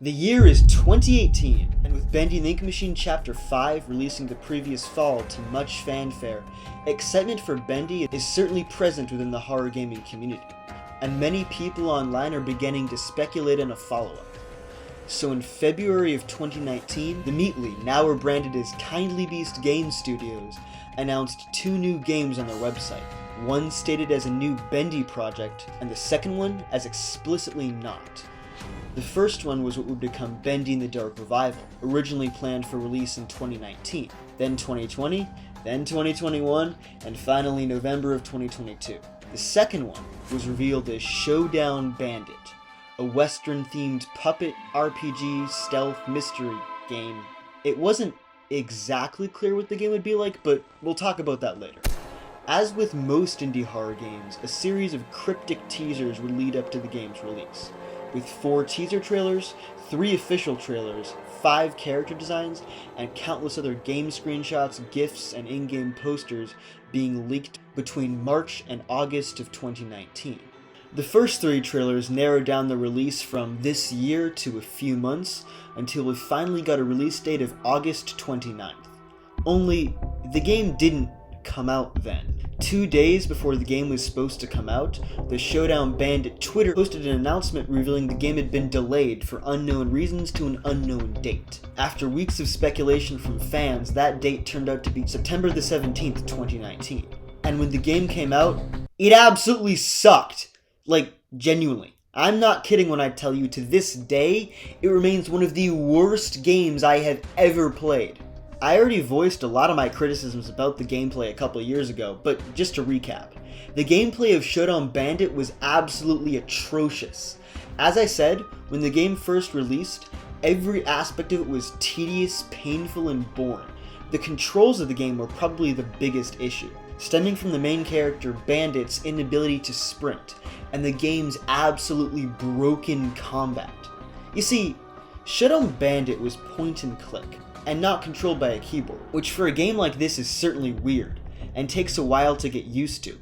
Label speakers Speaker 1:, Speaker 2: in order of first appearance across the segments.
Speaker 1: The year is 2018, and with Bendy the Ink Machine Chapter 5 releasing the previous fall to much fanfare, excitement for Bendy is certainly present within the horror gaming community, and many people online are beginning to speculate on a follow-up. So in February of 2019, the Meatly, now rebranded as KindlyBeast Game Studios, announced 2 new games on their website. One stated as a new Bendy project, and the second one as explicitly not. The first one was what would become Bendy in the Dark Revival, originally planned for release in 2019, then 2020, then 2021, and finally November of 2022. The second one was revealed as Showdown Bandit, a Western-themed puppet RPG stealth mystery game. It wasn't exactly clear what the game would be like, but we'll talk about that later. As with most indie horror games, a series of cryptic teasers would lead up to the game's release, with 4 teaser trailers, 3 official trailers, 5 character designs, and countless other game screenshots, GIFs, and in-game posters being leaked between March and August of 2019. The first 3 trailers narrowed down the release from this year to a few months, until we finally got a release date of August 29th. Only, the game didn't come out then. 2 days before the game was supposed to come out, the Showdown Bandit Twitter posted an announcement revealing the game had been delayed for unknown reasons to an unknown date. After weeks of speculation from fans, that date turned out to be September the 17th, 2019. And when the game came out, it absolutely sucked. Like, genuinely. I'm not kidding when I tell you, to this day, it remains one of the worst games I have ever played. I already voiced a lot of my criticisms about the gameplay a couple years ago, but just to recap, the gameplay of Showdown Bandit was absolutely atrocious. As I said, when the game first released, every aspect of it was tedious, painful, and boring. The controls of the game were probably the biggest issue, stemming from the main character Bandit's inability to sprint, and the game's absolutely broken combat. You see, Showdown Bandit was point and click, and not controlled by a keyboard, which for a game like this is certainly weird, and takes a while to get used to,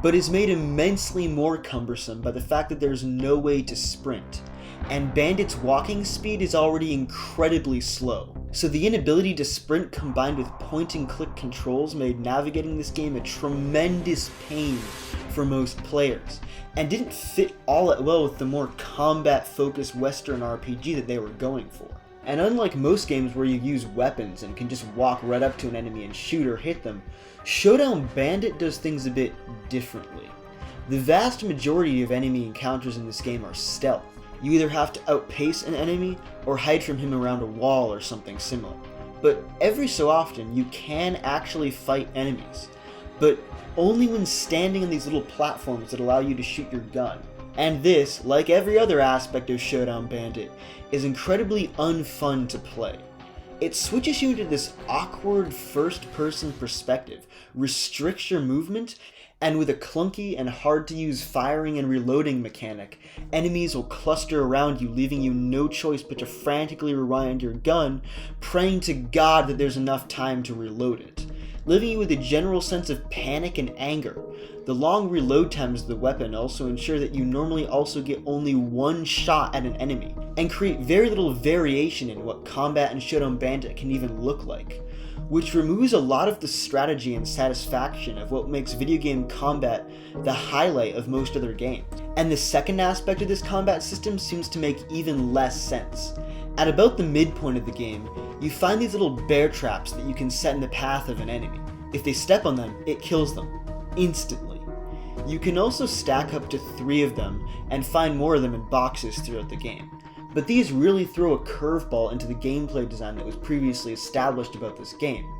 Speaker 1: but is made immensely more cumbersome by the fact that there's no way to sprint, and Bandit's walking speed is already incredibly slow. So the inability to sprint combined with point and click controls made navigating this game a tremendous pain for most players, and didn't fit all that well with the more combat-focused Western RPG that they were going for. And unlike most games where you use weapons and can just walk right up to an enemy and shoot or hit them, Showdown Bandit does things a bit differently. The vast majority of enemy encounters in this game are stealth. You either have to outpace an enemy or hide from him around a wall or something similar. But every so often you can actually fight enemies, but only when standing on these little platforms that allow you to shoot your gun. And this, like every other aspect of Showdown Bandit, is incredibly unfun to play. It switches you into this awkward first-person perspective, restricts your movement, and with a clunky and hard-to-use firing and reloading mechanic, enemies will cluster around you, leaving you no choice but to frantically rewind your gun, praying to God that there's enough time to reload it, leaving you with a general sense of panic and anger. The long reload times of the weapon also ensure that you normally also get only 1 shot at an enemy, and create very little variation in what combat in Showdown Bandit can even look like, which removes a lot of the strategy and satisfaction of what makes video game combat the highlight of most other games. And the second aspect of this combat system seems to make even less sense. At about the midpoint of the game, you find these little bear traps that you can set in the path of an enemy. If they step on them, it kills them instantly. You can also stack up to 3 of them and find more of them in boxes throughout the game. But these really throw a curveball into the gameplay design that was previously established about this game,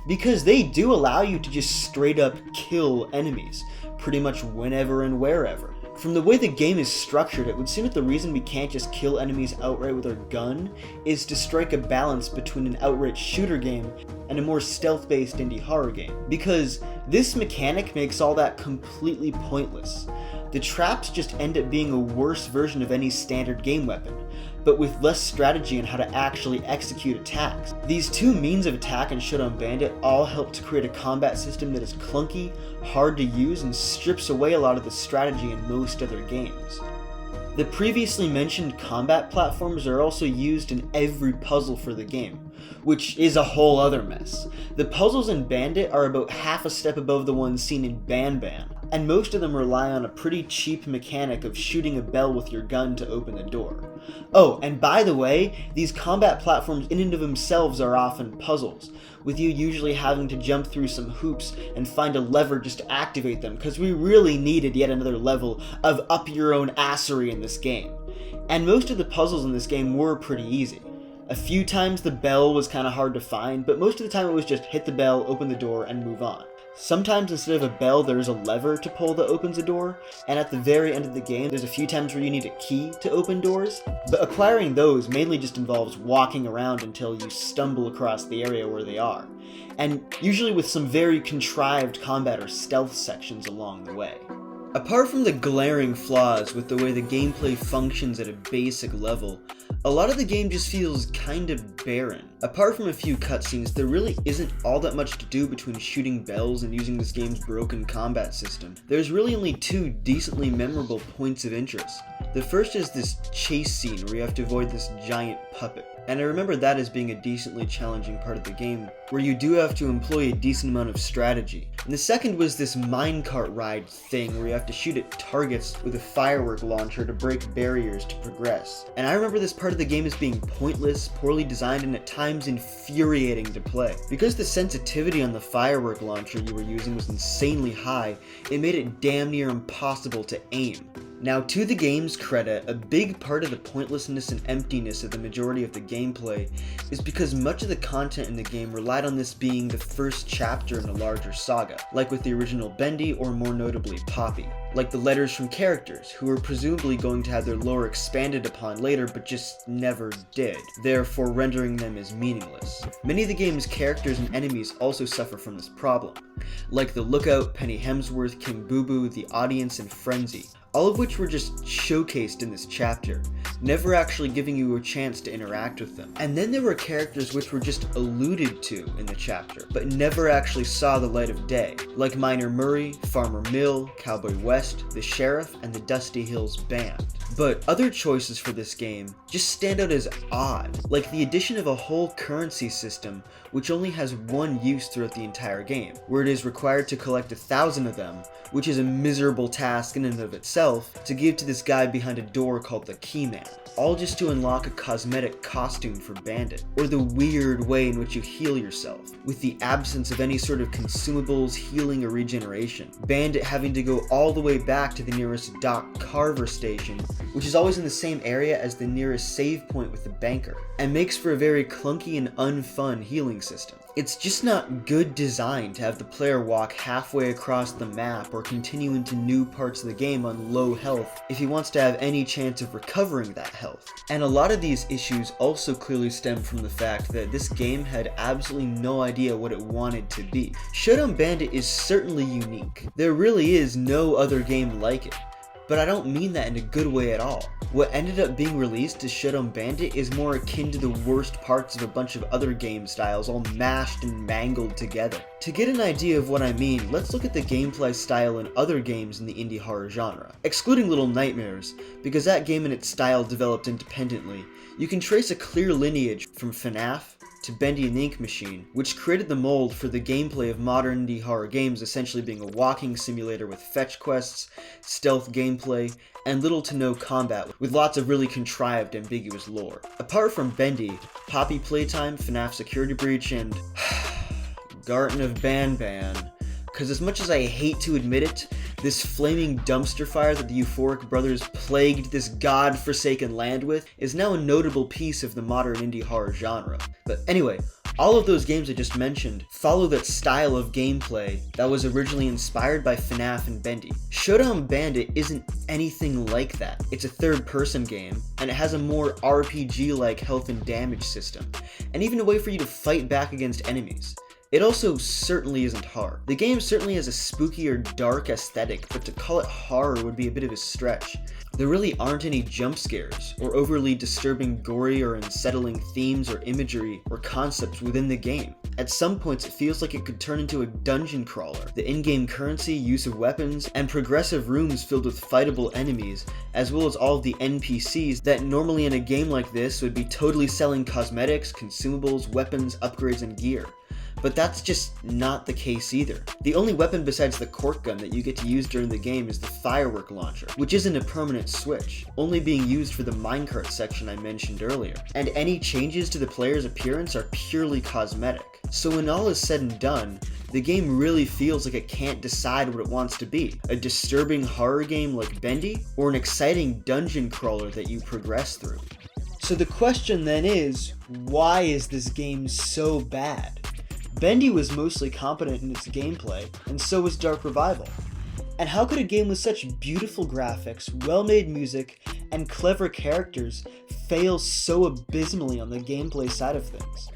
Speaker 1: because they do allow you to just straight up kill enemies, pretty much whenever and wherever. From the way the game is structured, it would seem that the reason we can't just kill enemies outright with our gun is to strike a balance between an outright shooter game and a more stealth-based indie horror game, because this mechanic makes all that completely pointless. The traps just end up being a worse version of any standard game weapon, but with less strategy on how to actually execute attacks. These 2 means of attack in Showdown Bandit all help to create a combat system that is clunky, hard to use, and strips away a lot of the strategy in most other games. The previously mentioned combat platforms are also used in every puzzle for the game, which is a whole other mess. The puzzles in Bandit are about half a step above the ones seen in Ban Ban, and most of them rely on a pretty cheap mechanic of shooting a bell with your gun to open the door. Oh, and by the way, these combat platforms in and of themselves are often puzzles, with you usually having to jump through some hoops and find a lever just to activate them, because we really needed yet another level of up your own assery in this game. And most of the puzzles in this game were pretty easy. A few times the bell was kind of hard to find, but most of the time it was just hit the bell, open the door, and move on. Sometimes instead of a bell, there's a lever to pull that opens a door, and at the very end of the game, there's a few times where you need a key to open doors, but acquiring those mainly just involves walking around until you stumble across the area where they are, and usually with some very contrived combat or stealth sections along the way. Apart from the glaring flaws with the way the gameplay functions at a basic level, a lot of the game just feels kind of barren. Apart from a few cutscenes, there really isn't all that much to do between shooting bells and using this game's broken combat system. There's really only two decently memorable points of interest. The first is this chase scene where you have to avoid this giant puppet. And I remember that as being a decently challenging part of the game, where you do have to employ a decent amount of strategy. And the second was this minecart ride thing where you have to shoot at targets with a firework launcher to break barriers to progress. And I remember this part of the game as being pointless, poorly designed, and at times infuriating to play. Because the sensitivity on the firework launcher you were using was insanely high, it made it damn near impossible to aim. Now, to the game's credit, a big part of the pointlessness and emptiness of the majority of the gameplay is because much of the content in the game relied on this being the first chapter in a larger saga, like with the original Bendy or more notably Poppy. Like the letters from characters, who were presumably going to have their lore expanded upon later but just never did, therefore rendering them as meaningless. Many of the game's characters and enemies also suffer from this problem, like the Lookout, Penny Hemsworth, King Boo Boo, the Audience, and Frenzy, all of which were just showcased in this chapter, never actually giving you a chance to interact with them. And then there were characters which were just alluded to in the chapter, but never actually saw the light of day, like Miner Murray, Farmer Mill, Cowboy West, the Sheriff, and the Dusty Hills Band. But other choices for this game just stand out as odd, like the addition of a whole currency system which only has one use throughout the entire game, where it is required to collect 1,000 of them, which is a miserable task in and of itself, to give to this guy behind a door called the Keyman, all just to unlock a cosmetic costume for Bandit, or the weird way in which you heal yourself, with the absence of any sort of consumables, healing, or regeneration. Bandit having to go all the way back to the nearest Doc Carver station, which is always in the same area as the nearest save point with the banker, and makes for a very clunky and unfun healing system. It's just not good design to have the player walk halfway across the map or continue into new parts of the game on low health if he wants to have any chance of recovering that health. And a lot of these issues also clearly stem from the fact that this game had absolutely no idea what it wanted to be. Showdown Bandit is certainly unique. There really is no other game like it. But I don't mean that in a good way at all. What ended up being released as Showdown Bandit is more akin to the worst parts of a bunch of other game styles all mashed and mangled together. To get an idea of what I mean, let's look at the gameplay style in other games in the indie horror genre. Excluding Little Nightmares, because that game and its style developed independently, you can trace a clear lineage from FNAF to Bendy the Ink Machine, which created the mold for the gameplay of modern indie horror games essentially being a walking simulator with fetch quests, stealth gameplay, and little to no combat, with lots of really contrived, ambiguous lore. Apart from Bendy, Poppy Playtime, FNAF Security Breach, and Garten of Ban Ban, because as much as I hate to admit it, this flaming dumpster fire that the Euphoric brothers plagued this god-forsaken land with is now a notable piece of the modern indie horror genre. But anyway, all of those games I just mentioned follow that style of gameplay that was originally inspired by FNAF and Bendy. Showdown Bandit isn't anything like that. It's a third-person game, and it has a more RPG-like health and damage system, and even a way for you to fight back against enemies. It also certainly isn't horror. The game certainly has a spooky or dark aesthetic, but to call it horror would be a bit of a stretch. There really aren't any jump scares, or overly disturbing, gory, or unsettling themes or imagery or concepts within the game. At some points it feels like it could turn into a dungeon crawler. The in-game currency, use of weapons, and progressive rooms filled with fightable enemies, as well as all of the NPCs that normally in a game like this would be totally selling cosmetics, consumables, weapons, upgrades, and gear. But that's just not the case either. The only weapon besides the cork gun that you get to use during the game is the firework launcher, which isn't a permanent switch, only being used for the minecart section I mentioned earlier. And any changes to the player's appearance are purely cosmetic. So when all is said and done, the game really feels like it can't decide what it wants to be. A disturbing horror game like Bendy, or an exciting dungeon crawler that you progress through. So the question then is, why is this game so bad? Bendy was mostly competent in its gameplay, and so was Dark Revival. And how could a game with such beautiful graphics, well-made music, and clever characters fail so abysmally on the gameplay side of things?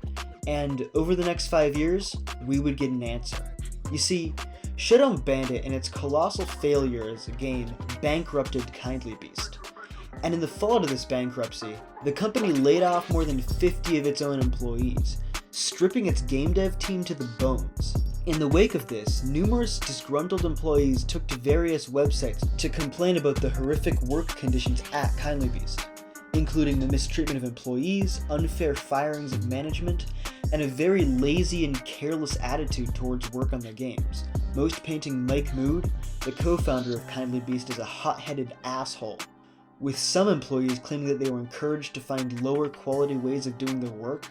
Speaker 1: And over the next 5 years, we would get an answer. You see, Showdown Bandit and its colossal failure as a game bankrupted KindlyBeast. And in the fallout of this bankruptcy, the company laid off more than 50 of its own employees, stripping its game dev team to the bones. In the wake of this, numerous disgruntled employees took to various websites to complain about the horrific work conditions at KindlyBeast, including the mistreatment of employees, unfair firings of management, and a very lazy and careless attitude towards work on their games, most painting Mike Mood, the co-founder of KindlyBeast, as a hot-headed asshole, with some employees claiming that they were encouraged to find lower quality ways of doing their work,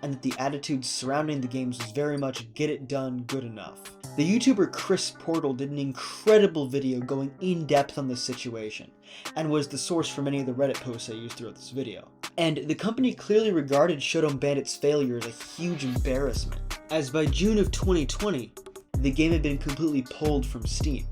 Speaker 1: and that the attitude surrounding the games was very much get it done good enough. The YouTuber Chris Portal did an incredible video going in depth on this situation, and was the source for many of the Reddit posts I used throughout this video. And the company clearly regarded Showdown Bandit's failure as a huge embarrassment, as by June of 2020, the game had been completely pulled from Steam.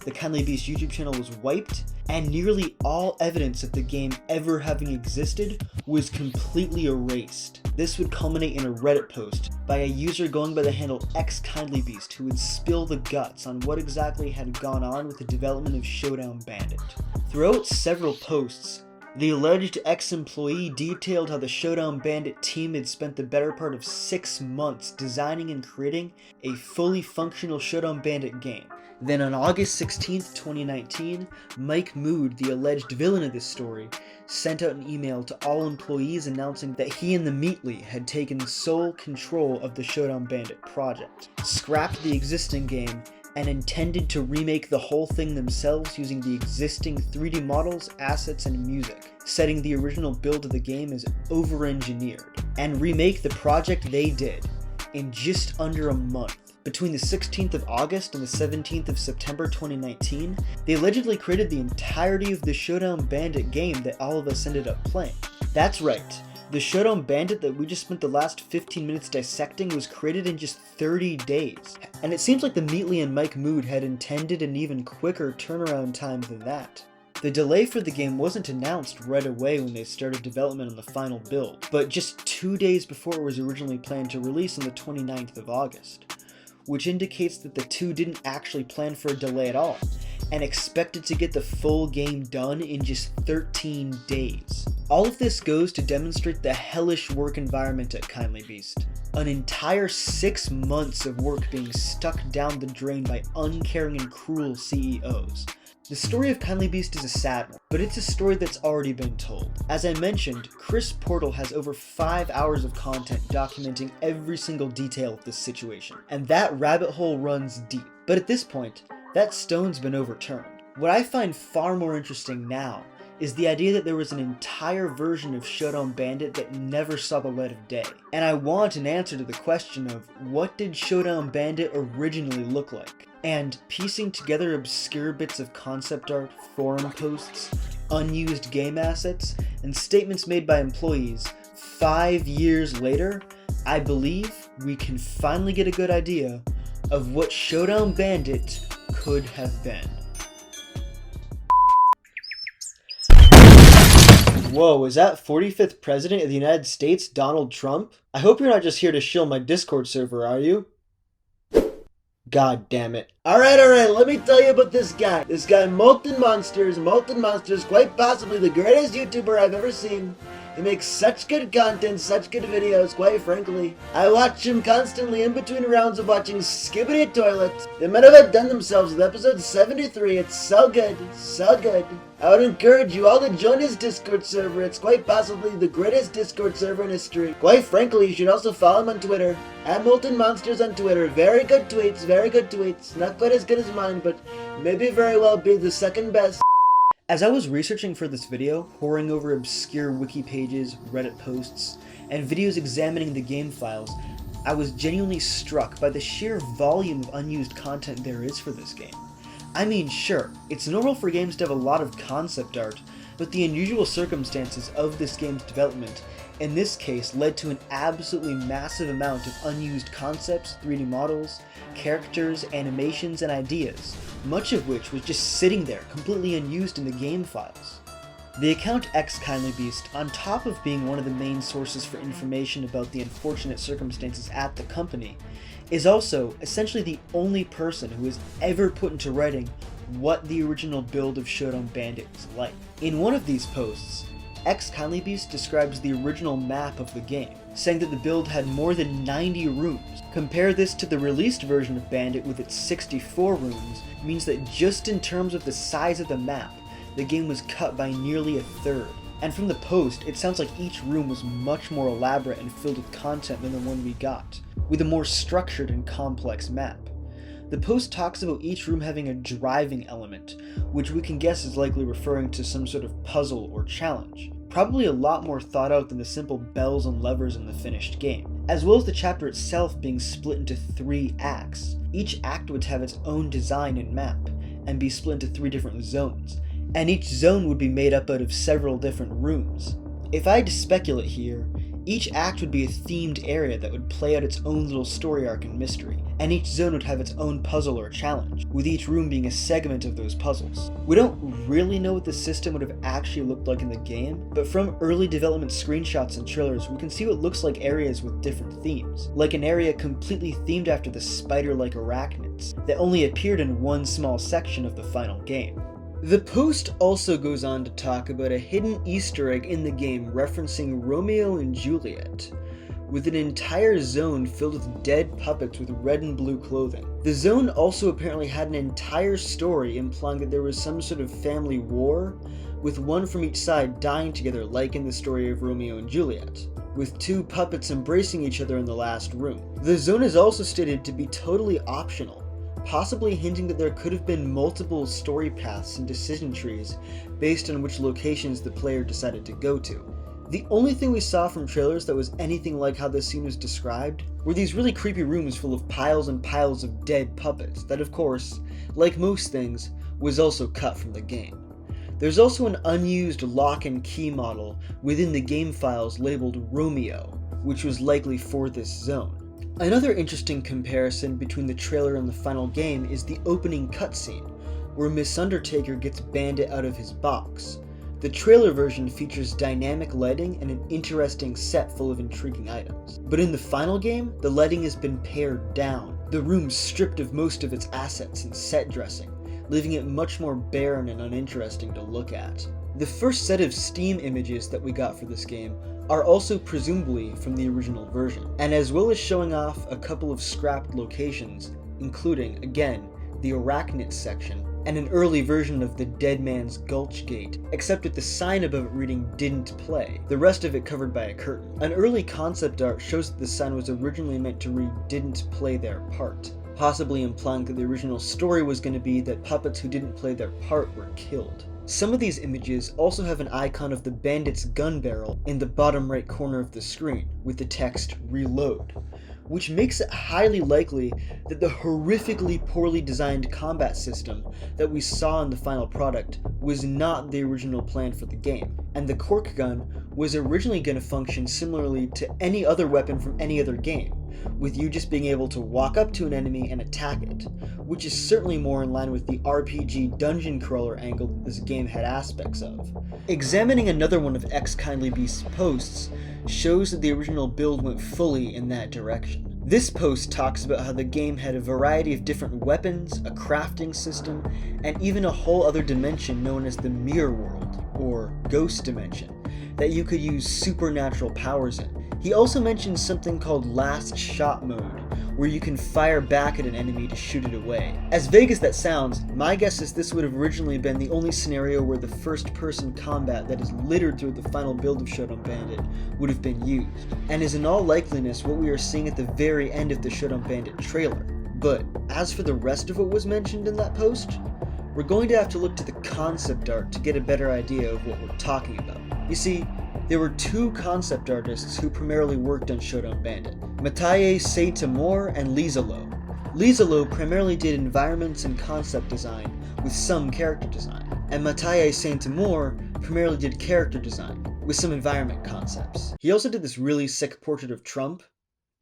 Speaker 1: The KindlyBeast YouTube channel was wiped, and nearly all evidence of the game ever having existed was completely erased. This would culminate in a Reddit post by a user going by the handle ExKindlyBeast who would spill the guts on what exactly had gone on with the development of Showdown Bandit. Throughout several posts, the alleged ex-employee detailed how the Showdown Bandit team had spent the better part of 6 months designing and creating a fully functional Showdown Bandit game. Then on August 16th, 2019, Mike Mood, the alleged villain of this story, sent out an email to all employees announcing that he and the Meatly had taken sole control of the Showdown Bandit project, scrapped the existing game, and intended to remake the whole thing themselves using the existing 3D models, assets, and music, setting the original build of the game as over-engineered, and remake the project they did in just under a month. Between the 16th of August and the 17th of September 2019, they allegedly created the entirety of the Showdown Bandit game that all of us ended up playing. That's right, the Showdown Bandit that we just spent the last 15 minutes dissecting was created in just 30 days. And it seems like the Meatly and Mike Mood had intended an even quicker turnaround time than that. The delay for the game wasn't announced right away when they started development on the final build, but just 2 days before it was originally planned to release on the 29th of August. Which indicates that the two didn't actually plan for a delay at all, and expected to get the full game done in just 13 days. All of this goes to demonstrate the hellish work environment at KindlyBeast. An entire 6 months of work being stuck down the drain by uncaring and cruel CEOs. The story of KindlyBeast is a sad one, but it's a story that's already been told. As I mentioned, Chris Portal has over 5 hours of content documenting every single detail of this situation, and that rabbit hole runs deep. But at this point, that stone's been overturned. What I find far more interesting now is the idea that there was an entire version of Showdown Bandit that never saw the light of day. And I want an answer to the question of, what did Showdown Bandit originally look like? And piecing together obscure bits of concept art, forum posts, unused game assets, and statements made by employees 5 years later, I believe we can finally get a good idea of what Showdown Bandit could have been. Whoa, is that 45th President of the United States, Donald Trump? I hope you're not just here to shill my Discord server, are you? God damn it. Alright, let me tell you about this guy. This guy, MoltenMonsters, quite possibly the greatest YouTuber I've ever seen. He makes such good content, such good videos, quite frankly. I watch him constantly in between rounds of watching Skibbity Toilet. They might have outdone themselves with episode 73, it's so good, so good. I would encourage you all to join his Discord server, it's quite possibly the greatest Discord server in history. Quite frankly, you should also follow him on Twitter, at MoltenMonsters on Twitter. Very good tweets, very good tweets. Not quite as good as mine, but maybe very well be the second best. As I was researching for this video, poring over obscure wiki pages, Reddit posts, and videos examining the game files, I was genuinely struck by the sheer volume of unused content there is for this game. I mean, sure, it's normal for games to have a lot of concept art, but the unusual circumstances of this game's development in this case led to an absolutely massive amount of unused concepts, 3D models, characters, animations, and ideas, much of which was just sitting there completely unused in the game files. The account ExKindlyBeast, on top of being one of the main sources for information about the unfortunate circumstances at the company, is also essentially the only person who has ever put into writing what the original build of Showdown Bandit was like. In one of these posts, ExKindlyBeast describes the original map of the game, saying that the build had more than 90 rooms. Compare this to the released version of Bandit with its 64 rooms, means that just in terms of the size of the map, the game was cut by nearly a third. And from the post, it sounds like each room was much more elaborate and filled with content than the one we got, with a more structured and complex map. The post talks about each room having a driving element, which we can guess is likely referring to some sort of puzzle or challenge. Probably a lot more thought out than the simple bells and levers in the finished game, as well as the chapter itself being split into 3 acts. Each act would have its own design and map, and be split into 3 different zones, and each zone would be made up out of several different rooms. If I had to speculate here, each act would be a themed area that would play out its own little story arc and mystery, and each zone would have its own puzzle or challenge, with each room being a segment of those puzzles. We don't really know what the system would have actually looked like in the game, but from early development screenshots and trailers we can see what looks like areas with different themes, like an area completely themed after the spider-like arachnids, that only appeared in one small section of the final game. The post also goes on to talk about a hidden Easter egg in the game referencing Romeo and Juliet, with an entire zone filled with dead puppets with red and blue clothing. The zone also apparently had an entire story implying that there was some sort of family war, with one from each side dying together like in the story of Romeo and Juliet, with 2 puppets embracing each other in the last room. The zone is also stated to be totally optional, possibly hinting that there could have been multiple story paths and decision trees based on which locations the player decided to go to. The only thing we saw from trailers that was anything like how this scene was described were these really creepy rooms full of piles and piles of dead puppets that, of course, like most things, was also cut from the game. There's also an unused lock and key model within the game files labeled Romeo, which was likely for this zone. Another interesting comparison between the trailer and the final game is the opening cutscene, where Miss Undertaker gets Bandit out of his box. The trailer version features dynamic lighting and an interesting set full of intriguing items. But in the final game, the lighting has been pared down, the room stripped of most of its assets and set dressing, leaving it much more barren and uninteresting to look at. The first set of Steam images that we got for this game are also presumably from the original version, and as well as showing off a couple of scrapped locations, including, again, the Arachnid section, and an early version of the Dead Man's Gulch Gate, except with the sign above it reading "Didn't Play," the rest of it covered by a curtain. An early concept art shows that the sign was originally meant to read "Didn't Play Their Part," possibly implying that the original story was going to be that puppets who didn't play their part were killed. Some of these images also have an icon of the bandit's gun barrel in the bottom right corner of the screen, with the text "Reload," which makes it highly likely that the horrifically poorly designed combat system that we saw in the final product was not the original plan for the game, and the cork gun was originally going to function similarly to any other weapon from any other game, with you just being able to walk up to an enemy and attack it, which is certainly more in line with the RPG dungeon crawler angle that this game had aspects of. Examining another one of ExKindlyBeast's posts shows that the original build went fully in that direction. This post talks about how the game had a variety of different weapons, a crafting system, and even a whole other dimension known as the Mirror World, or Ghost Dimension, that you could use supernatural powers in. He also mentioned something called Last Shot Mode, where you can fire back at an enemy to shoot it away. As vague as that sounds, my guess is this would have originally been the only scenario where the first-person combat that is littered through the final build of Showdown Bandit would have been used, and is in all likeliness what we are seeing at the very end of the Showdown Bandit trailer. But as for the rest of what was mentioned in that post, we're going to have to look to the concept art to get a better idea of what we're talking about. You see, there were two concept artists who primarily worked on Showdown Bandit, Mathieu Saint-Amour and Lisa Lowe. Lisa Lowe primarily did environments and concept design with some character design, and Mathieu Saint-Amour primarily did character design with some environment concepts. He also did this really sick portrait of Trump.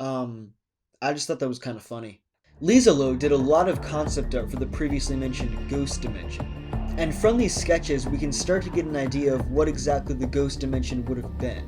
Speaker 1: I just thought that was kind of funny. Lisa Lowe did a lot of concept art for the previously mentioned Ghost Dimension. And from these sketches, we can start to get an idea of what exactly the Ghost Dimension would have been.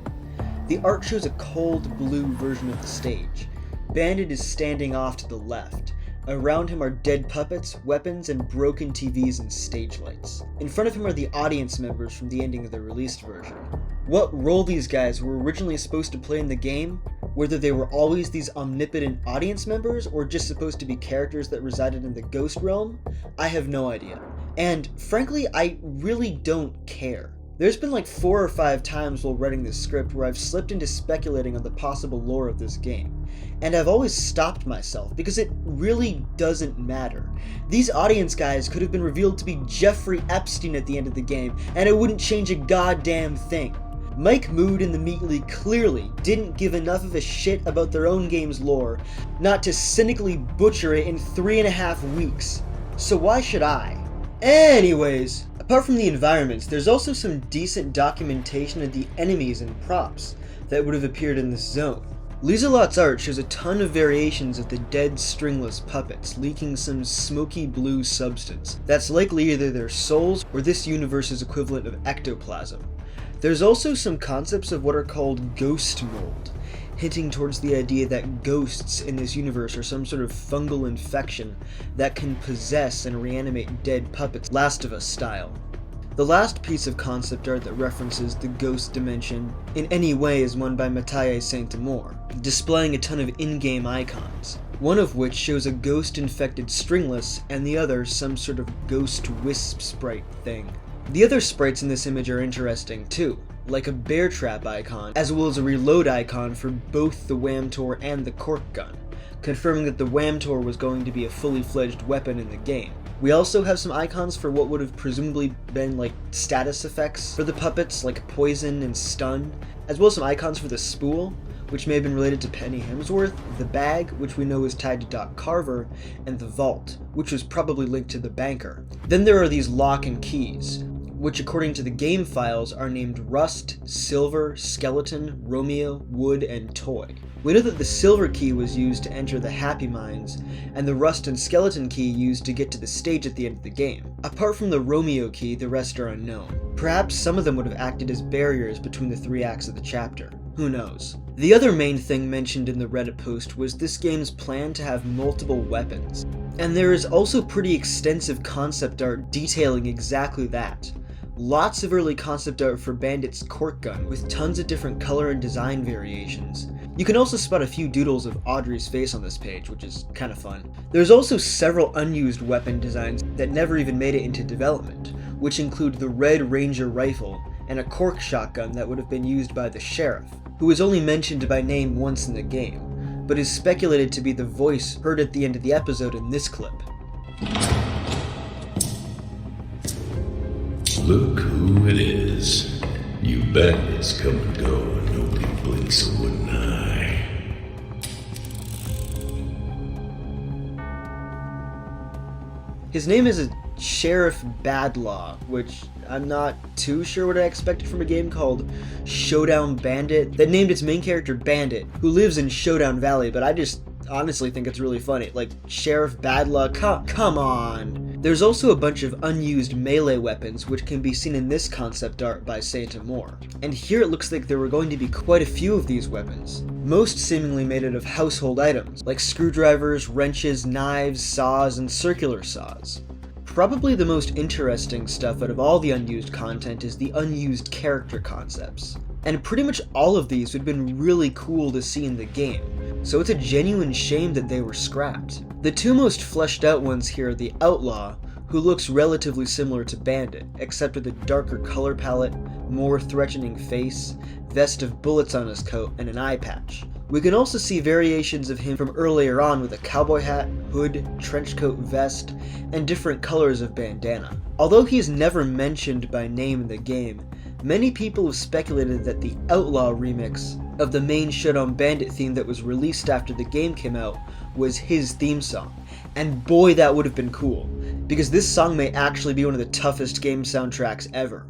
Speaker 1: The art shows a cold blue version of the stage. Bandit is standing off to the left. Around him are dead puppets, weapons, and broken TVs and stage lights. In front of him are the audience members from the ending of the released version. What role these guys were originally supposed to play in the game, whether they were always these omnipotent audience members or just supposed to be characters that resided in the ghost realm, I have no idea. And frankly, I really don't care. There's been like 4 or 5 times while writing this script where I've slipped into speculating on the possible lore of this game, and I've always stopped myself because it really doesn't matter. These audience guys could have been revealed to be Jeffrey Epstein at the end of the game, and it wouldn't change a goddamn thing. Mike Mood and the Meatly clearly didn't give enough of a shit about their own game's lore not to cynically butcher it in 3.5 weeks. So why should I? Anyways, apart from the environments, there's also some decent documentation of the enemies and props that would have appeared in this zone. Lieselot's art shows a ton of variations of the dead stringless puppets leaking some smoky blue substance that's likely either their souls or this universe's equivalent of ectoplasm. There's also some concepts of what are called ghost mold, hinting towards the idea that ghosts in this universe are some sort of fungal infection that can possess and reanimate dead puppets, Last of Us style. The last piece of concept art that references the ghost dimension in any way is one by Mathieu Saint-Amour, displaying a ton of in-game icons, one of which shows a ghost-infected Stringless and the other some sort of ghost wisp sprite thing. The other sprites in this image are interesting too, like a bear trap icon, as well as a reload icon for both the Whamtor and the cork gun, confirming that the Whamtor was going to be a fully fledged weapon in the game. We also have some icons for what would have presumably been like status effects for the puppets, like poison and stun, as well as some icons for the spool, which may have been related to Penny Hemsworth, the bag, which we know is tied to Doc Carver, and the vault, which was probably linked to the banker. Then there are these lock and keys, which according to the game files are named Rust, Silver, Skeleton, Romeo, Wood, and Toy. We know that the Silver key was used to enter the Happy Mines, and the Rust and Skeleton key used to get to the stage at the end of the game. Apart from the Romeo key, the rest are unknown. Perhaps some of them would have acted as barriers between the 3 acts of the chapter. Who knows? The other main thing mentioned in the Reddit post was this game's plan to have multiple weapons. And there is also pretty extensive concept art detailing exactly that. Lots of early concept art for Bandit's cork gun, with tons of different color and design variations. You can also spot a few doodles of Audrey's face on this page, which is kind of fun. There's also several unused weapon designs that never even made it into development, which include the Red Ranger rifle and a cork shotgun that would have been used by the sheriff, who is only mentioned by name once in the game, but is speculated to be the voice heard at the end of the episode in this clip.
Speaker 2: Look who it is. You bandits come and go, and nobody blinks of one eye.
Speaker 1: His name is Sheriff Badlaw, which I'm not too sure what I expected from a game called Showdown Bandit that named its main character Bandit, who lives in Showdown Valley, but I just honestly think it's really funny. Like, Sheriff Badlaw, come on. There's also a bunch of unused melee weapons which can be seen in this concept art by Saint Amour. And here it looks like there were going to be quite a few of these weapons, most seemingly made out of household items, like screwdrivers, wrenches, knives, saws, and circular saws. Probably the most interesting stuff out of all the unused content is the unused character concepts. And pretty much all of these would have been really cool to see in the game, so it's a genuine shame that they were scrapped. The two most fleshed out ones here are the Outlaw, who looks relatively similar to Bandit, except with a darker color palette, more threatening face, vest of bullets on his coat, and an eye patch. We can also see variations of him from earlier on with a cowboy hat, hood, trenchcoat, vest, and different colors of bandana. Although he is never mentioned by name in the game, many people have speculated that the Outlaw remix of the main Showdown Bandit theme that was released after the game came out was his theme song. And boy, that would have been cool, because this song may actually be one of the toughest game soundtracks ever.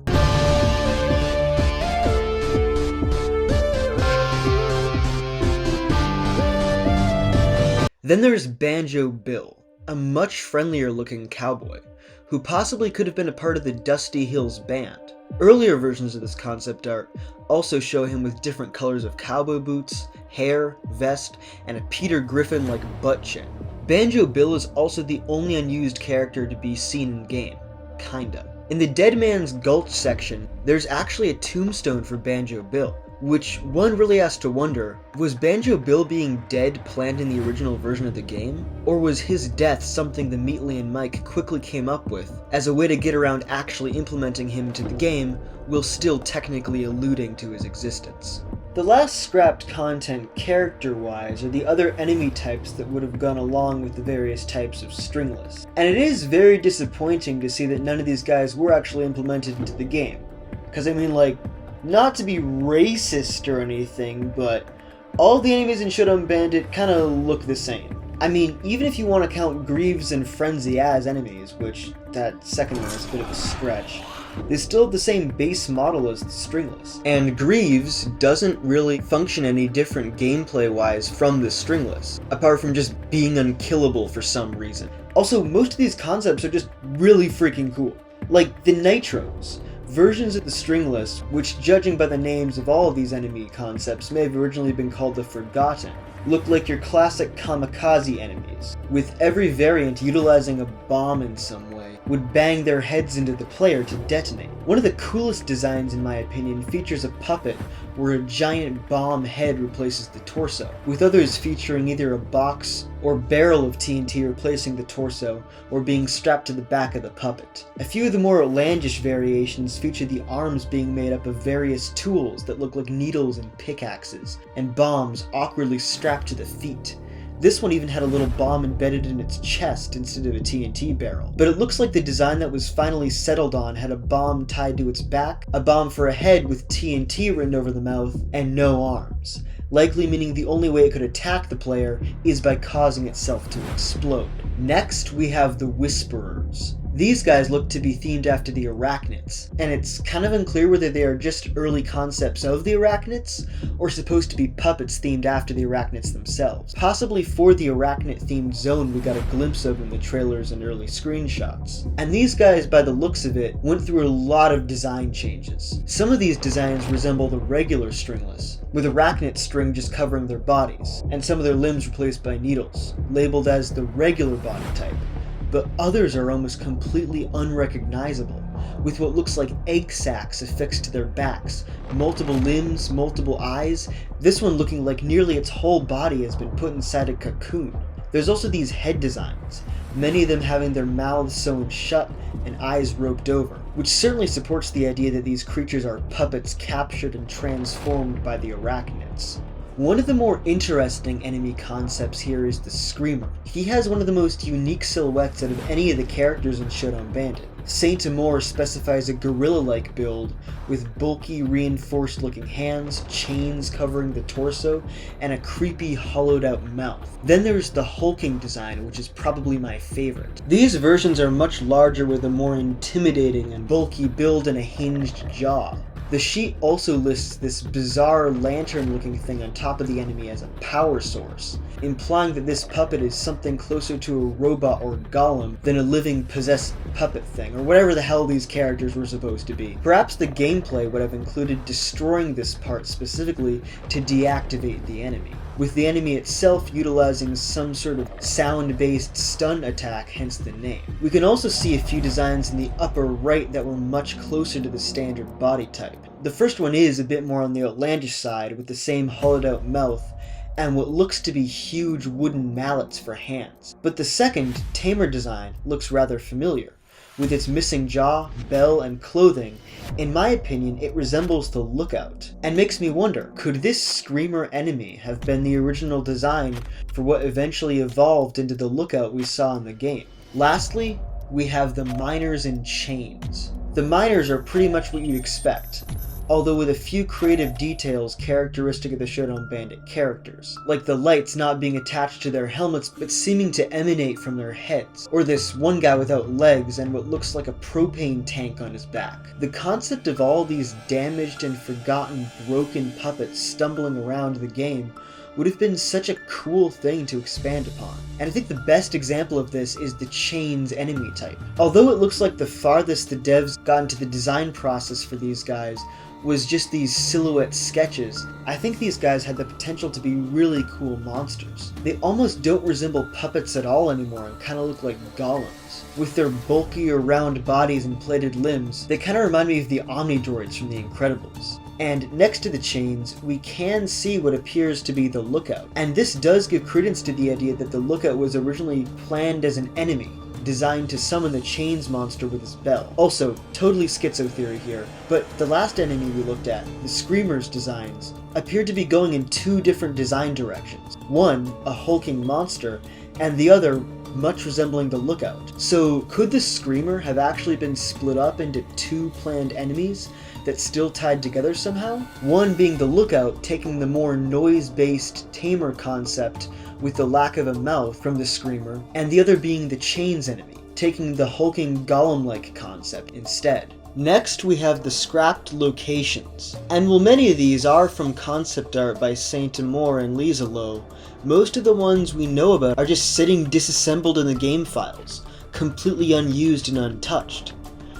Speaker 1: Then there's Banjo Bill, a much friendlier looking cowboy, who possibly could have been a part of the Dusty Hills Band. Earlier versions of this concept art also show him with different colors of cowboy boots, hair, vest, and a Peter Griffin-like butt chin. Banjo Bill is also the only unused character to be seen in-game, kinda. In the Dead Man's Gulch section, there's actually a tombstone for Banjo Bill, which one really has to wonder, was Banjo Bill being dead planned in the original version of the game? Or was his death something the Meatly and Mike quickly came up with as a way to get around actually implementing him into the game, while still technically alluding to his existence? The last scrapped content character-wise are the other enemy types that would have gone along with the various types of stringless. And it is very disappointing to see that none of these guys were actually implemented into the game. Because I mean, like, not to be racist or anything, but all the enemies in Showdown Bandit kind of look the same. I mean, even if you want to count Greaves and Frenzy as enemies, which that second one is a bit of a stretch, they still have the same base model as the stringless. And Greaves doesn't really function any different gameplay-wise from the stringless, apart from just being unkillable for some reason. Also, most of these concepts are just really freaking cool. Like the Nitros. Versions of the stringless, which judging by the names of all of these enemy concepts may have originally been called the Forgotten, look like your classic kamikaze enemies, with every variant utilizing a bomb in some way, would bang their heads into the player to detonate. One of the coolest designs in my opinion features a puppet where a giant bomb head replaces the torso, with others featuring either a box or barrel of TNT replacing the torso or being strapped to the back of the puppet. A few of the more outlandish variations feature the arms being made up of various tools that look like needles and pickaxes, and bombs awkwardly strapped to the feet. This one even had a little bomb embedded in its chest instead of a TNT barrel. But it looks like the design that was finally settled on had a bomb tied to its back, a bomb for a head with TNT written over the mouth, and no arms. Likely meaning the only way it could attack the player is by causing itself to explode. Next, we have the Whisperers. These guys look to be themed after the Arachnids, and it's kind of unclear whether they are just early concepts of the Arachnids, or supposed to be puppets themed after the Arachnids themselves. Possibly for the Arachnid-themed zone we got a glimpse of in the trailers and early screenshots. And these guys, by the looks of it, went through a lot of design changes. Some of these designs resemble the regular stringless, with Arachnid string just covering their bodies, and some of their limbs replaced by needles, labeled as the regular body type. But others are almost completely unrecognizable, with what looks like egg sacs affixed to their backs, multiple limbs, multiple eyes, this one looking like nearly its whole body has been put inside a cocoon. There's also these head designs, many of them having their mouths sewn shut and eyes roped over, which certainly supports the idea that these creatures are puppets captured and transformed by the Arachnids. One of the more interesting enemy concepts here is the Screamer. He has one of the most unique silhouettes out of any of the characters in Showdown Bandit. Saint Amour specifies a gorilla-like build with bulky, reinforced-looking hands, chains covering the torso, and a creepy, hollowed-out mouth. Then there's the hulking design, which is probably my favorite. These versions are much larger with a more intimidating and bulky build and a hinged jaw. The sheet also lists this bizarre lantern-looking thing on top of the enemy as a power source, implying that this puppet is something closer to a robot or golem than a living possessed puppet thing, or whatever the hell these characters were supposed to be. Perhaps the gameplay would have included destroying this part specifically to deactivate the enemy, with the enemy itself utilizing some sort of sound-based stun attack, hence the name. We can also see a few designs in the upper right that were much closer to the standard body type. The first one is a bit more on the outlandish side, with the same hollowed-out mouth and what looks to be huge wooden mallets for hands. But the second, tamer design looks rather familiar. With its missing jaw, bell, and clothing, in my opinion, it resembles the Lookout, and makes me wonder, could this screamer enemy have been the original design for what eventually evolved into the Lookout we saw in the game? Lastly, we have the miners in chains. The miners are pretty much what you'd expect, although with a few creative details characteristic of the Showdown Bandit characters, like the lights not being attached to their helmets but seeming to emanate from their heads, or this one guy without legs and what looks like a propane tank on his back. The concept of all these damaged and forgotten broken puppets stumbling around the game would have been such a cool thing to expand upon. And I think the best example of this is the chains enemy type. Although it looks like the farthest the devs got into the design process for these guys was just these silhouette sketches, I think these guys had the potential to be really cool monsters. They almost don't resemble puppets at all anymore and kind of look like golems. With their bulky or round bodies and plated limbs, they kind of remind me of the Omnidroids from The Incredibles. And next to the chains, we can see what appears to be the Lookout. And this does give credence to the idea that the Lookout was originally planned as an enemy, designed to summon the chains monster with his bell. Also, totally schizo theory here, but the last enemy we looked at, the Screamer's designs, appeared to be going in two different design directions. One, a hulking monster, and the other, much resembling the Lookout. So could the Screamer have actually been split up into two planned enemies that still tied together somehow? One being the Lookout, taking the more noise-based tamer concept with the lack of a mouth from the Screamer, and the other being the chains enemy, taking the hulking golem-like concept instead. Next, we have the scrapped locations. And while many of these are from concept art by Saint Amour and Lisa Lowe, most of the ones we know about are just sitting disassembled in the game files, completely unused and untouched.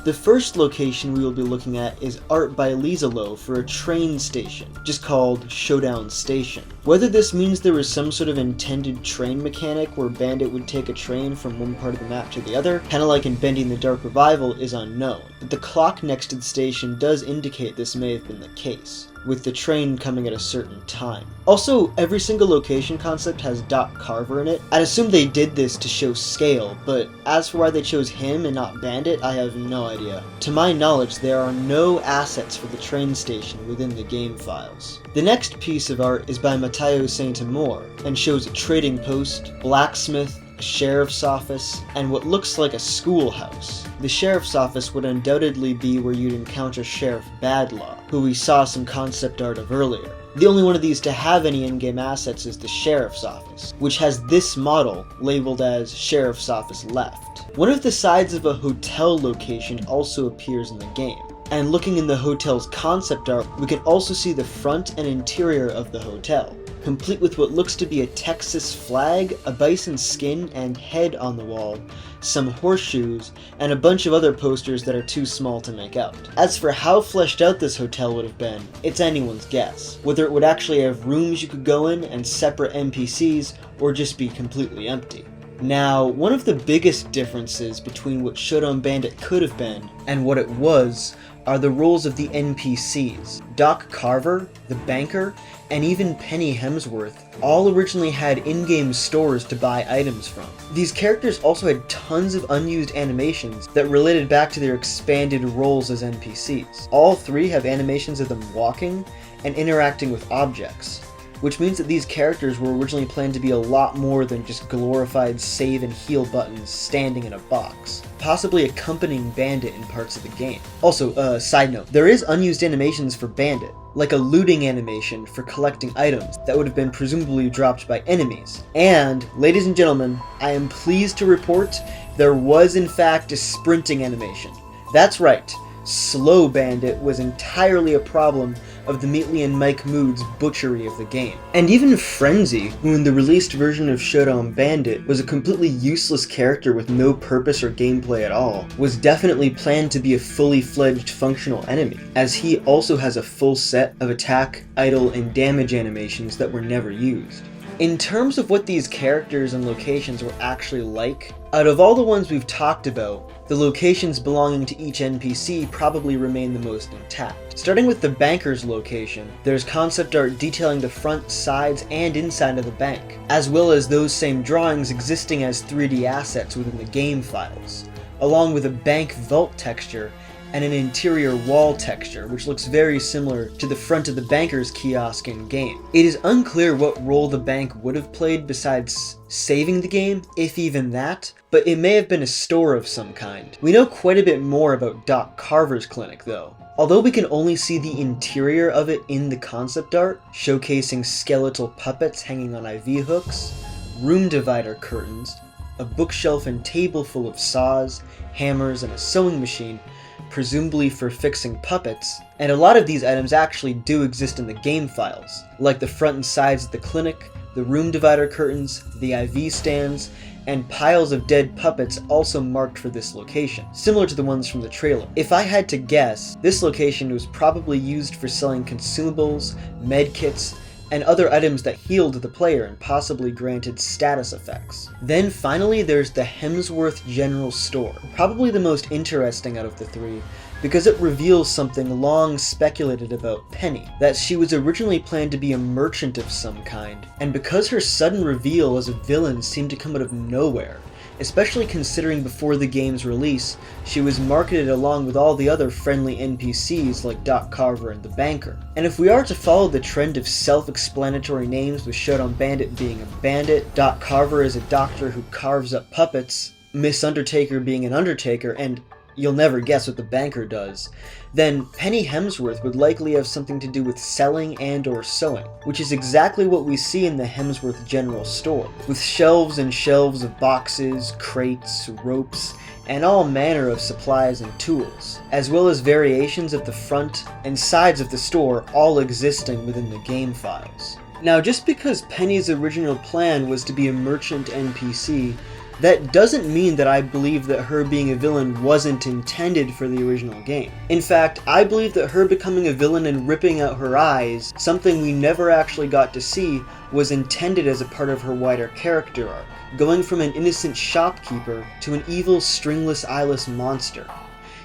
Speaker 1: The first location we will be looking at is art by Lisa Lowe for a train station, just called Showdown Station. Whether this means there was some sort of intended train mechanic where Bandit would take a train from one part of the map to the other, kinda like in Bendy the Dark Revival, is unknown. But the clock next to the station does indicate this may have been the case, with the train coming at a certain time. Also, every single location concept has Doc Carver in it. I'd assume they did this to show scale, but as for why they chose him and not Bandit, I have no idea. To my knowledge, there are no assets for the train station within the game files. The next piece of art is by Matteo Saint Amour, and shows a trading post, blacksmith, a sheriff's office, and what looks like a schoolhouse. The sheriff's office would undoubtedly be where you'd encounter Sheriff Badlaw, who we saw some concept art of earlier. The only one of these to have any in-game assets is the sheriff's office, which has this model labeled as Sheriff's Office Left. One of the sides of a hotel location also appears in the game. And looking in the hotel's concept art, we can also see the front and interior of the hotel, complete with what looks to be a Texas flag, a bison skin and head on the wall, some horseshoes, and a bunch of other posters that are too small to make out. As for how fleshed out this hotel would have been, it's anyone's guess. Whether it would actually have rooms you could go in and separate NPCs, or just be completely empty. Now, one of the biggest differences between what Showdown Bandit could have been and what it was are the roles of the NPCs. Doc Carver, the banker, and even Penny Hemsworth all originally had in-game stores to buy items from. These characters also had tons of unused animations that related back to their expanded roles as NPCs. All three have animations of them walking and interacting with objects, which means that these characters were originally planned to be a lot more than just glorified save and heal buttons standing in a box, possibly accompanying Bandit in parts of the game. Also, side note, there is unused animations for Bandit, like a looting animation for collecting items that would have been presumably dropped by enemies. And, ladies and gentlemen, I am pleased to report there was in fact a sprinting animation. That's right, Slow Bandit was entirely a problem of the Meatly and Mike Mood's butchery of the game. And even Frenzy, who in the released version of Showdown Bandit was a completely useless character with no purpose or gameplay at all, was definitely planned to be a fully fledged functional enemy, as he also has a full set of attack, idle, and damage animations that were never used. In terms of what these characters and locations were actually like, out of all the ones we've talked about, the locations belonging to each NPC probably remain the most intact. Starting with the banker's location, there's concept art detailing the front, sides, and inside of the bank, as well as those same drawings existing as 3D assets within the game files, along with a bank vault texture and an interior wall texture, which looks very similar to the front of the banker's kiosk in-game. It is unclear what role the bank would have played besides saving the game, if even that, but it may have been a store of some kind. We know quite a bit more about Doc Carver's clinic, though. Although we can only see the interior of it in the concept art, showcasing skeletal puppets hanging on IV hooks, room divider curtains, a bookshelf and table full of saws, hammers, and a sewing machine, presumably for fixing puppets, and a lot of these items actually do exist in the game files, like the front and sides of the clinic, the room divider curtains, the IV stands, and piles of dead puppets also marked for this location, similar to the ones from the trailer. If I had to guess, this location was probably used for selling consumables, medkits, and other items that healed the player and possibly granted status effects. Then finally there's the Hemsworth General Store, probably the most interesting out of the three, because it reveals something long speculated about Penny, that she was originally planned to be a merchant of some kind, and because her sudden reveal as a villain seemed to come out of nowhere, especially considering before the game's release, she was marketed along with all the other friendly NPCs like Doc Carver and the Banker. And if we are to follow the trend of self-explanatory names with Showdown Bandit being a bandit, Doc Carver is a doctor who carves up puppets, Miss Undertaker being an undertaker, and you'll never guess what the Banker does, then Penny Hemsworth would likely have something to do with selling and or sewing, which is exactly what we see in the Hemsworth General Store, with shelves and shelves of boxes, crates, ropes, and all manner of supplies and tools, as well as variations of the front and sides of the store all existing within the game files. Now, just because Penny's original plan was to be a merchant NPC, that doesn't mean that I believe that her being a villain wasn't intended for the original game. In fact, I believe that her becoming a villain and ripping out her eyes, something we never actually got to see, was intended as a part of her wider character arc, going from an innocent shopkeeper to an evil, stringless, eyeless monster.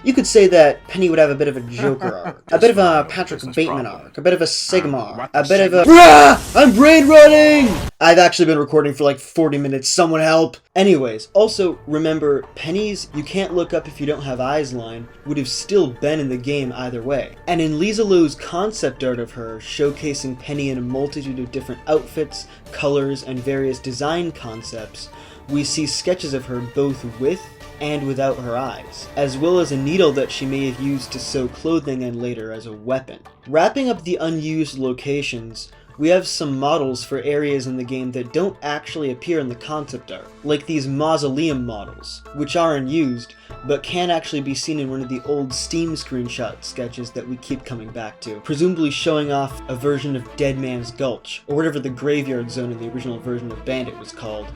Speaker 1: You could say that Penny would have a bit of a Joker arc, a bit of a Patrick Bateman arc, a bit of a Sigma arc, a bit of a BRAH! I'm brain rotting! I've actually been recording for like 40 minutes, someone help! Anyways, also remember, Penny's "you can't look up if you don't have eyes" line would have still been in the game either way. And in Lisa Lowe's concept art of her, showcasing Penny in a multitude of different outfits, colors, and various design concepts, we see sketches of her both with and without her eyes, as well as a needle that she may have used to sew clothing and later as a weapon. Wrapping up the unused locations, we have some models for areas in the game that don't actually appear in the concept art, like these mausoleum models, which are unused, but can actually be seen in one of the old Steam screenshot sketches that we keep coming back to, presumably showing off a version of Dead Man's Gulch, or whatever the graveyard zone in the original version of Bandit was called.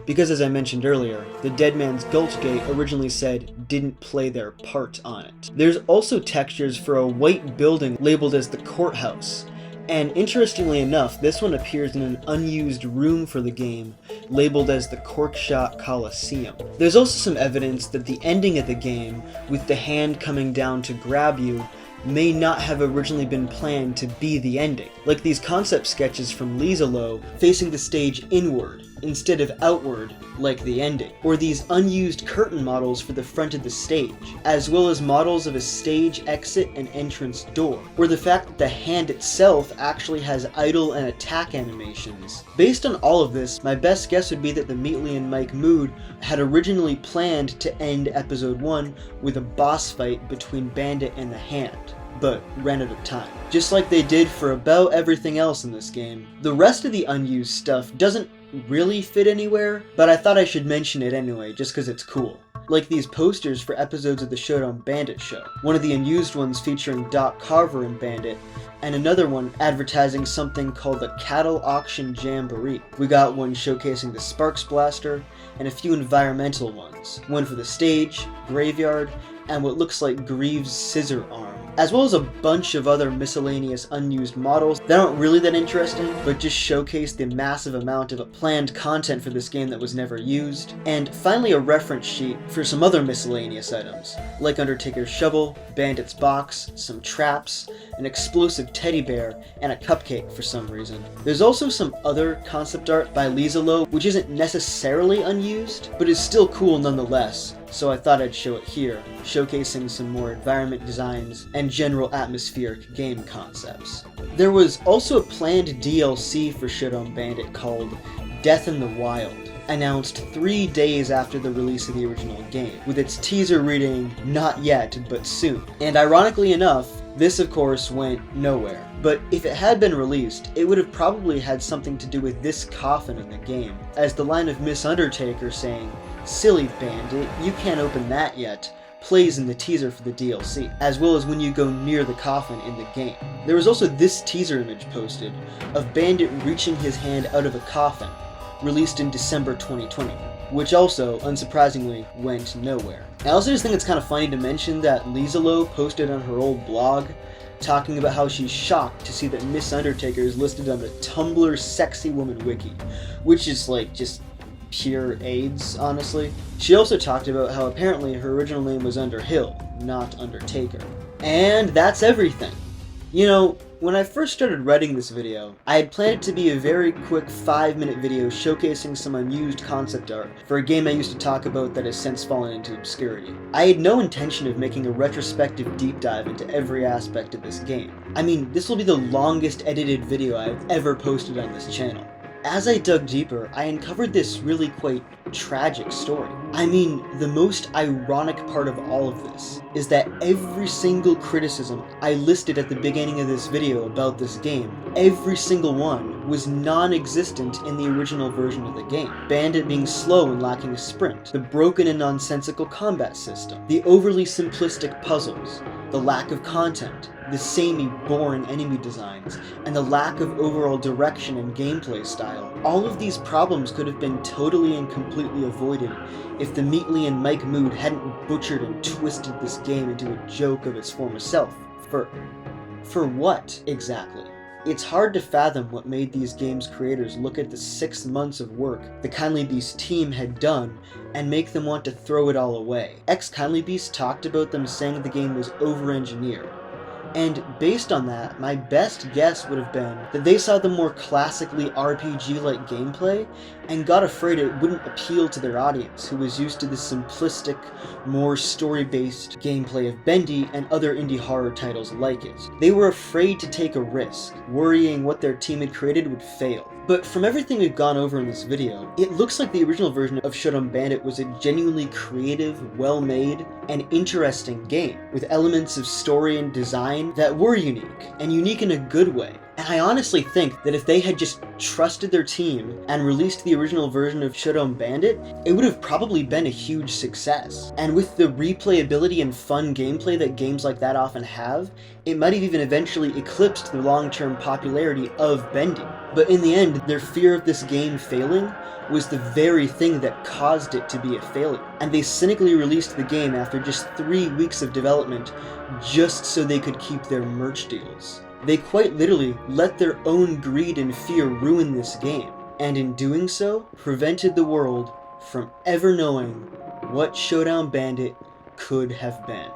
Speaker 1: Because as I mentioned earlier, the Dead Man's Gulch gate originally said didn't play their part on it. There's also textures for a white building labeled as the courthouse, and interestingly enough, this one appears in an unused room for the game, labeled as the Corkshot Coliseum. There's also some evidence that the ending of the game, with the hand coming down to grab you, may not have originally been planned to be the ending, like these concept sketches from Lisa Lowe facing the stage inward instead of outward like the ending, or these unused curtain models for the front of the stage, as well as models of a stage exit and entrance door, or the fact that the hand itself actually has idle and attack animations. Based on all of this, my best guess would be that the Meatly and Mike Mood had originally planned to end episode 1 with a boss fight between Bandit and the Hand, but ran out of time, just like they did for about everything else in this game. The rest of the unused stuff doesn't really fit anywhere, but I thought I should mention it anyway, just because it's cool. like these posters for episodes of the Showdown Bandit show, one of the unused ones featuring Doc Carver and Bandit, and another one advertising something called the Cattle Auction Jamboree. We got one showcasing the Sparks Blaster, and a few environmental ones, one for the stage, graveyard, and what looks like Greaves' scissor arm, as well as a bunch of other miscellaneous unused models that aren't really that interesting, but just showcase the massive amount of planned content for this game that was never used, and finally a reference sheet for some other miscellaneous items, like Undertaker's shovel, Bandit's box, some traps, an explosive teddy bear, and a cupcake for some reason. There's also some other concept art by Lizalo, which isn't necessarily unused, but is still cool nonetheless, so I thought I'd show it here, showcasing some more environment designs and general atmospheric game concepts. There was also a planned DLC for Showdown Bandit called Death in the Wild, announced 3 days after the release of the original game, with its teaser reading, "Not yet, but soon." And ironically enough, this of course went nowhere. But if it had been released, it would have probably had something to do with this coffin in the game, as the line of Miss Undertaker saying, "Silly Bandit, you can't open that yet," plays in the teaser for the DLC, as well as when you go near the coffin in the game. There was also this teaser image posted of Bandit reaching his hand out of a coffin, released in December 2020, which also, unsurprisingly, went nowhere. I also just think it's kind of funny to mention that Lizalo posted on her old blog talking about how she's shocked to see that Miss Undertaker is listed on the Tumblr Sexy Woman Wiki, which is like just pure AIDS, honestly. She also talked about how apparently her original name was Underhill, not Undertaker. And that's everything. You know, when I first started writing this video, I had planned it to be a very quick 5-minute video showcasing some unused concept art for a game I used to talk about that has since fallen into obscurity. I had no intention of making a retrospective deep dive into every aspect of this game. I mean, this will be the longest edited video I've ever posted on this channel. As I dug deeper, I uncovered this really quite tragic story. I mean, the most ironic part of all of this is that every single criticism I listed at the beginning of this video about this game, every single one was non-existent in the original version of the game. Bandit being slow and lacking a sprint, the broken and nonsensical combat system, the overly simplistic puzzles, the lack of content, the samey, boring enemy designs, and the lack of overall direction and gameplay style. All of these problems could have been totally and completely avoided if the Meatley and Mike Mood hadn't butchered and twisted this game into a joke of its former self. For what, exactly? It's hard to fathom what made these games' creators look at the 6 months of work the KindlyBeast team had done and make them want to throw it all away. ExKindlyBeast talked about them saying the game was over-engineered. And based on that, my best guess would have been that they saw the more classically RPG-like gameplay and got afraid it wouldn't appeal to their audience, who was used to the simplistic, more story-based gameplay of Bendy and other indie horror titles like it. They were afraid to take a risk, worrying what their team had created would fail. But from everything we've gone over in this video, it looks like the original version of Showdown Bandit was a genuinely creative, well-made, and interesting game, with elements of story and design that were unique, and unique in a good way. And I honestly think that if they had just trusted their team and released the original version of Showdown Bandit, it would have probably been a huge success. And with the replayability and fun gameplay that games like that often have, it might have even eventually eclipsed the long-term popularity of Bendy. But in the end, their fear of this game failing was the very thing that caused it to be a failure. And they cynically released the game after just 3 weeks of development just so they could keep their merch deals. They quite literally let their own greed and fear ruin this game, and in doing so, prevented the world from ever knowing what Showdown Bandit could have been.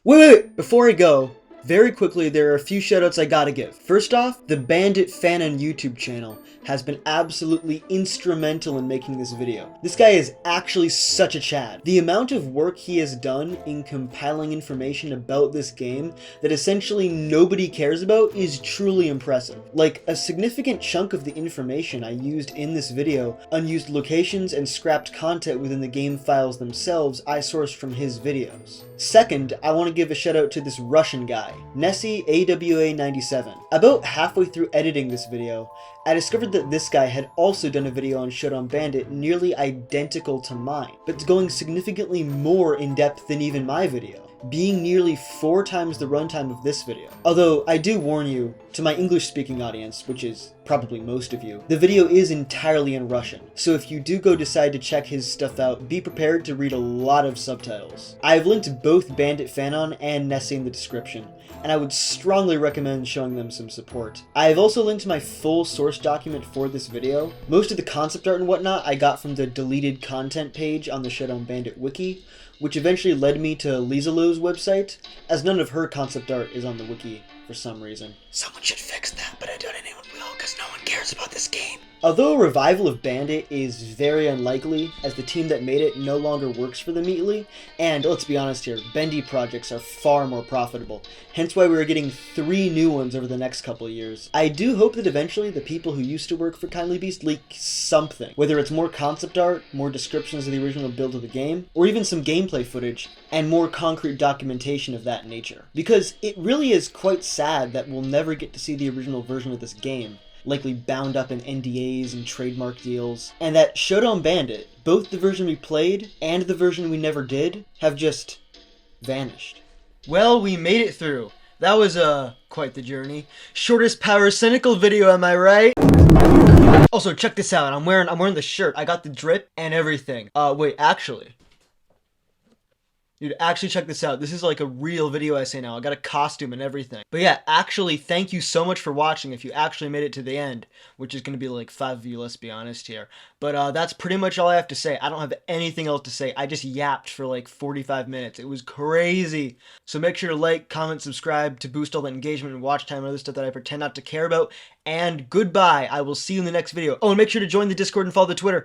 Speaker 1: Wait! Before I go, very quickly, there are a few shoutouts I gotta give. First off, the Bandit fan on YouTube channel has been absolutely instrumental in making this video. This guy is actually such a Chad. The amount of work he has done in compiling information about this game that essentially nobody cares about is truly impressive. Like, a significant chunk of the information I used in this video, unused locations and scrapped content within the game files themselves, I sourced from his videos. Second, I want to give a shout out to this Russian guy, NessieAWA97. About halfway through editing this video, I discovered that this guy had also done a video on Showdown Bandit nearly identical to mine, but going significantly more in depth than even my video, being nearly 4 times the runtime of this video. Although, I do warn you, to my English-speaking audience, which is probably most of you, the video is entirely in Russian, so if you do go decide to check his stuff out, be prepared to read a lot of subtitles. I've linked both Bandit Fanon and Nessie in the description, and I would strongly recommend showing them some support. I have also linked my full source document for this video. Most of the concept art and whatnot I got from the deleted content page on the Showdown Bandit wiki, which eventually led me to Lizalo's website, as none of her concept art is on the wiki for some reason. Someone should fix that, but I doubt anyone will, because no one cares about this game. Although a revival of Bandit is very unlikely, as the team that made it no longer works for them neatly, and let's be honest here, Bendy projects are far more profitable, hence why we are getting 3 new ones over the next couple of years. I do hope that eventually the people who used to work for KindlyBeast leak something, whether it's more concept art, more descriptions of the original build of the game, or even some gameplay footage, and more concrete documentation of that nature. Because it really is quite sad that we'll never get to see the original version of this game, likely bound up in NDAs and trademark deals, and that Showdown Bandit, both the version we played and the version we never did, have just vanished. Well, we made it through. That was, quite the journey. Shortest power cynical video, am I right? Also, check this out. I'm wearing the shirt. I got the drip and everything. Wait, actually. Dude, actually check this out. This is like a real video essay now. I got a costume and everything. But yeah, actually, thank you so much for watching if you actually made it to the end, which is going to be like 5 of you, let's be honest here. But that's pretty much all I have to say. I don't have anything else to say. I just yapped for like 45 minutes. It was crazy. So make sure to like, comment, subscribe to boost all the engagement and watch time and other stuff that I pretend not to care about. And goodbye. I will see you in the next video. Oh, and make sure to join the Discord and follow the Twitter.